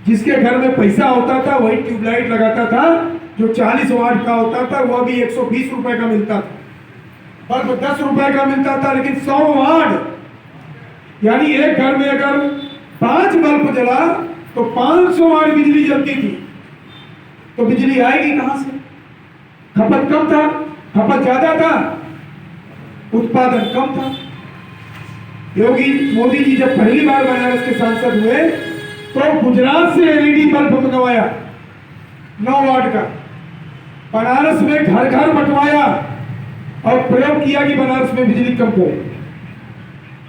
जिसके घर में पैसा होता था वही ट्यूबलाइट लगाता था, जो 40 वाट का होता था वह भी 120 रुपए का मिलता था, बल्ब 10 रुपए का मिलता था। लेकिन 100 वाट यानी एक घर में अगर 5 बल्ब जला तो 500 वाट बिजली जलती थी। तो बिजली आएगी कहां से? खपत कम था, खपत ज्यादा था, उत्पादन कम था। योगी मोदी जी जब पहली बार बनारस के सांसद हुए तो गुजरात से एलईडी बल्ब मंगवाया 9 वाट का, बनारस में घर घर बंटवाया और प्रयोग किया कि बनारस में बिजली कम करे।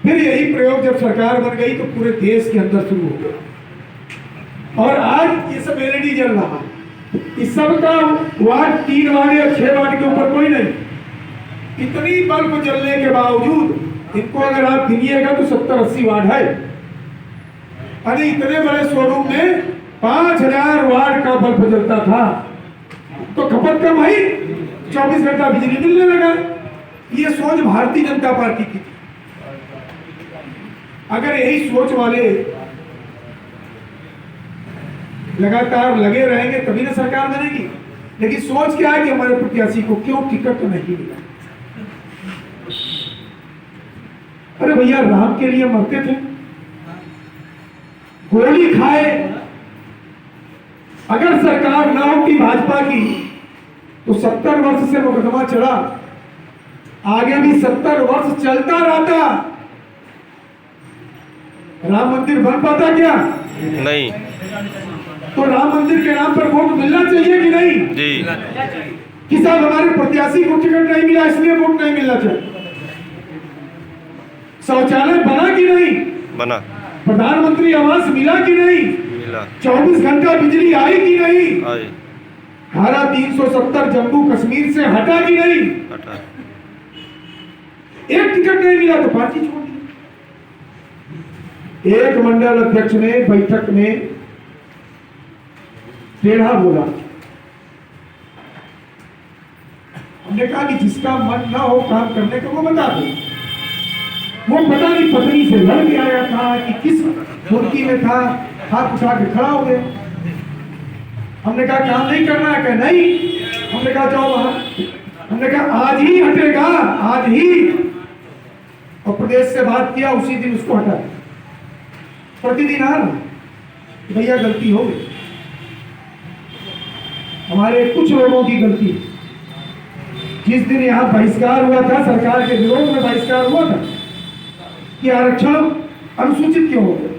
फिर यही प्रयोग जब सरकार बन गई तो पूरे देश के अंदर शुरू हो गया और आज ये सब एलईडी जल रहा है। इस सब का वाट 3 वाट या 6 वाट के ऊपर कोई नहीं। इतनी बल्ब जलने के बावजूद इनको अगर आप गिनिएगा तो 70-80 वाट है। अरे इतने बड़े शोरूम में 5000 वाट का बल्ब जलता था तो खपत कम है, 24 घंटा बिजली मिलने लगा। ये सोच भारतीय जनता पार्टी की थी। अगर यही सोच वाले लगातार लगे रहेंगे तभी ना सरकार बनेगी। लेकिन सोच क्या है कि हमारे प्रत्याशी को क्यों टिकट नहीं मिला? अरे भैया राम के लिए मरते थे, गोली खाए। अगर सरकार ना होती भाजपा की तो 70 वर्ष से मुकदमा चला, आगे भी 70 वर्ष चलता रहता। राम मंदिर बन पाता क्या? नहीं। तो राम मंदिर के नाम पर वोट मिलना चाहिए कि नहीं जी? कि साहब हमारे प्रत्याशी को टिकट नहीं मिला इसलिए वोट नहीं मिलना चाहिए। शौचालय बना कि नहीं बना? प्रधानमंत्री आवास मिला कि नहीं मिला? 24 घंटा बिजली आई कि नहीं आई? धारा 370 जम्मू कश्मीर से हटा कि नहीं हटा? एक टिकट नहीं मिला तो पार्टी छोड़ दी। एक मंडल अध्यक्ष ने बैठक में टेढ़ा बोला। हमने कहा कि जिसका मन ना हो काम करने का वो बता दो। वो पता नहीं पत्नी से लड़ के आया था कि किस मुर्गी में था, हाथ उठा के खड़ा हो गया। हमने कहा काम नहीं करना है? क्या नहीं? हमने कहा जाओ वहां। हमने कहा आज ही हटेगा, आज ही। और प्रदेश से बात किया, उसी दिन उसको हटा। प्रतिदिन आ रहा भैया गलती हो गई, हमारे कुछ लोगों की गलती। जिस दिन यहाँ बहिष्कार हुआ था, सरकार के विरोध में बहिष्कार हुआ था कि आरक्षण अनुसूचित क्यों हो गया?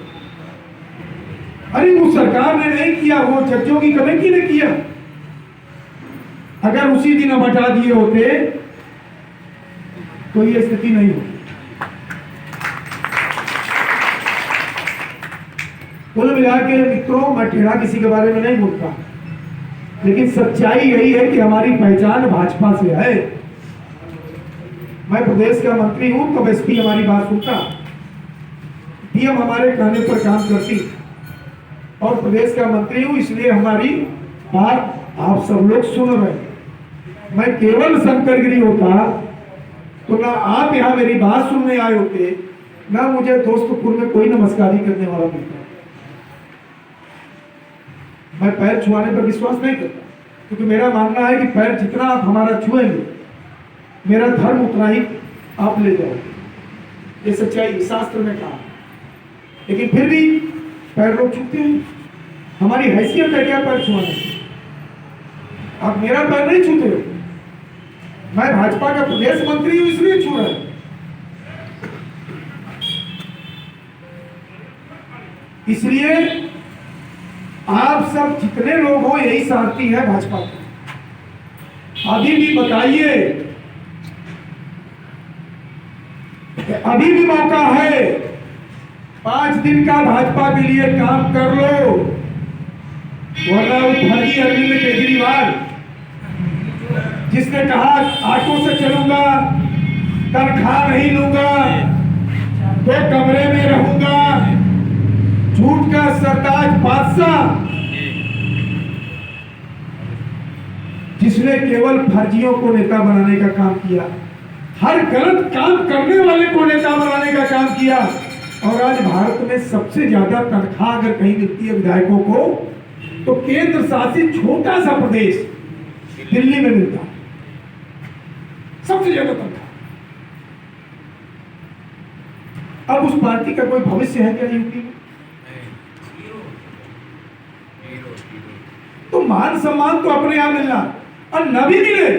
अरे वो सरकार ने नहीं किया, वो जजों की कमेटी ने किया। अगर उसी दिन हम हटा दिए होते तो ये स्थिति नहीं होती। कुल मिला के मित्रों, मैं टेढ़ा किसी के बारे में नहीं बोलता, लेकिन सच्चाई यही है कि हमारी पहचान भाजपा से है। मैं प्रदेश का मंत्री हूं तो एसपी हमारी बात सुनता, डीएम हमारे कहने पर काम करती, और प्रदेश का मंत्री हूं इसलिए हमारी बात आप सब लोग सुन रहे हैं। मैं केवल शंकरगिरी होता तो ना आप यहां मेरी बात सुनने आए होते, ना मुझे दोस्तपुर में कोई नमस्कारी करने वाला मिलता। मैं पैर छुआने पर विश्वास नहीं करता, क्योंकि मेरा मानना है कि पैर जितना आप हमारा छुएंगे मेरा धर्म उतना ही आप ले जाओगे। ये सच्चाई शास्त्र में कहा। लेकिन फिर भी पैर लोग छूते हैं। हमारी हैसियत है क्या पैर छुआने? आप मेरा पैर नहीं छूते हो। मैं भाजपा का प्रदेश मंत्री हूं इसलिए छू रहा हूं। इसलिए आप सब जितने लोग हो यही सारथी है भाजपा की। अभी भी बताइए, अभी भी मौका है। 5 दिन का भाजपा के लिए काम कर लो, वरना वो फर्जी अरविंद केजरीवाल जिसने कहा ऑटो से चलूंगा, तनख्वाह नहीं लूंगा, 2 कमरे में रहूंगा, झूठ का सरताज बादशाह, जिसने केवल फर्जियों को नेता बनाने का काम किया, हर गलत काम करने वाले को नेता बनाने का काम किया, और आज भारत में सबसे ज्यादा तनख्वाह अगर कहीं मिलती है विधायकों को तो केंद्र शासित छोटा सा प्रदेश दिल्ली में मिलता है, सबसे ज्यादा तनख्वाह। अब उस पार्टी का कोई भविष्य है क्या यूपी में? तो मान सम्मान तो अपने यहां मिलना, और न भी मिले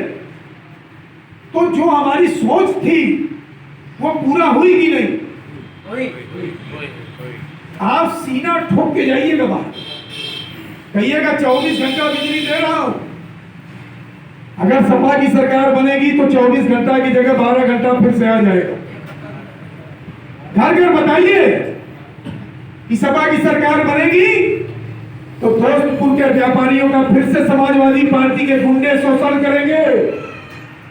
तो जो हमारी सोच थी वो पूरा हुई कि नहीं? आप सीना ठोक के जाइएगा बाहर, कहिएगा 24 घंटा बिजली दे रहा हूं। अगर सपा की सरकार बनेगी तो 24 घंटा की जगह 12 घंटा फिर से आ जाएगा। घर घर बताइए कि सपा की सरकार बनेगी तो दोस्तपुर के व्यापारियों का फिर से समाजवादी पार्टी के गुंडे शोषण करेंगे।